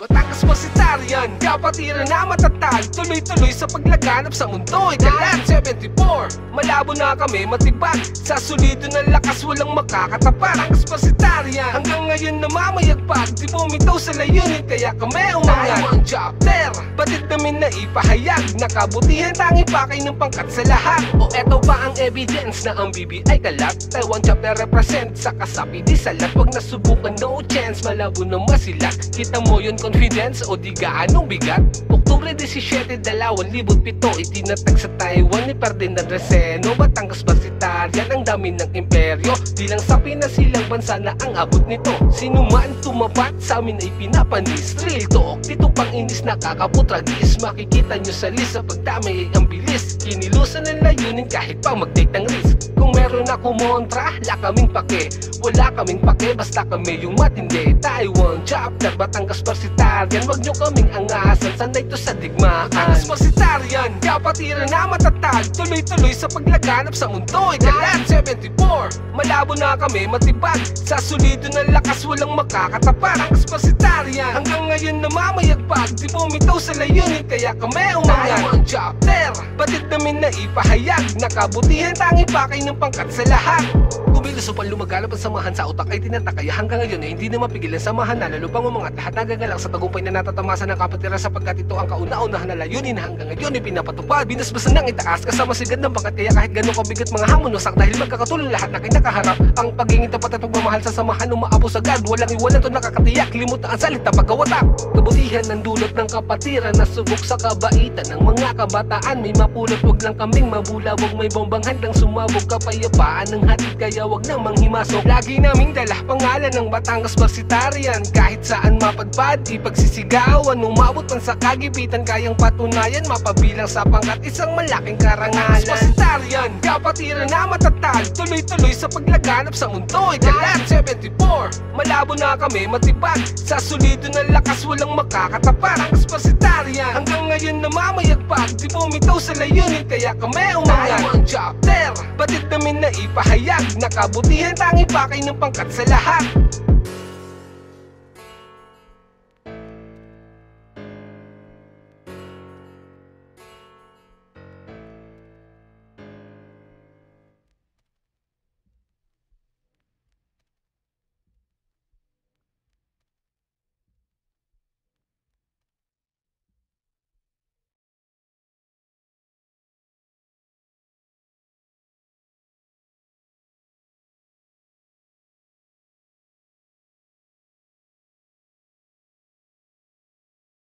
Batangas Parsitarian, kapatiran na matatag, tuloy-tuloy sa paglaganap sa mundo'y kalat 74, malabo na kami matibag, sa solido ng lakas walang makakatapat. Batangas Parsitarian, hanggang ngayon namamayagpag, di bumitaw sa layunin kaya kami umangat. Taiwan chapter, batid namin na ipahayag, nakabutihan tanging pakay ng pangkat sa lahat. O eto pa ang evidence na ang BBI kalat, Taiwan chapter represent sa kasapi di salat. Wag nasubukan, no chance, malabo na masilat. Kita mo yun confidence o di gaanong bigat. Oktubre 17, 2007, itinatag sa Taiwan ni Ferdinand Reseno. Batangas Parsitarian, ang dami ng imperyo, di lang sa Pinas silang bansa na ang abot nito. Sino man tumapat sa amin ay pinapanis. Real talk, dito pang inis nakakaputragis. Makikita nyo sa list, sa pagdamay ay ang bilis. Kinilusan ng layunin kahit pa mag-take ng risk. Kung meron na kumontra, wala kaming pake. Wala kaming pake, basta kami yung matindi. Taiwan chapter, Batangas Parsitarian, wag nyo kaming angasan, sanay to sa digmaan. Batangas Parsitarian, kapatiran na matatag, tuloy-tuloy sa paglaganap sa mundo'y kalat 74, malabo na kami matibag, sa solido ng lakas walang makakatapat. Batangas Parsitarian, hanggang ngayon namamayagpag, di bumitaw sa layunin kaya kami umangat. Taiwan chapter, batid namin na ipahayag, nakabutihan tanging pakay ng pangkat sa lahat. Kumilos upang lumaganap ang samahan sa utak ay tinatak, kaya hanggang ngayon ay hindi na mapigil ang samahan na lalo pang umangat. Lahat nagagalak sa tagumpay na natatamasa ng kapatiran sapagkat ito ang kauna-unahan na layunin na hanggang ngayon ay pinapatupad. Binasbasan ng itaas kasama sigad ng pangkat, kaya kahit gano'ng kabigat mga hamon wasak dahil magkakatulong lahat na kinakaharap. Ang pagiging tapat at pagmamahal sa samahan umaabos agad, walang iwanan to nakakatiyak, limutan ang salita pagkawatak. Kabutihan ng dulot ng kapatiran na subok sa kabaitan ng mga kabataan, may mapulot wag lang kaming mabula, wag may bombang handang sumabog, kapayapaan ng hatid kaya wag nang manghimasok. Lagi naming dala pangalan ng Batangas Parsitarian, kahit saan mapadpad, ipagsisigawan, umabot man sa kagipitan, kayang patunayan, mapabilang sa pangkat isang malaking karangalan. Parsitarian, kapatiran na matatag, tuloy-tuloy sa paglaganap sa mundo'y kalat 74, malabo na kami matibag, sa solido ng lakas walang makakatapat. Batangas Parsitarian, hanggang ngayon namamayagpag, di bumitaw sa layunin kaya kami umangat. Taiwan chapter, batid namin na ipahayag, nakabutihan tanging pakay ng pangkat sa lahat.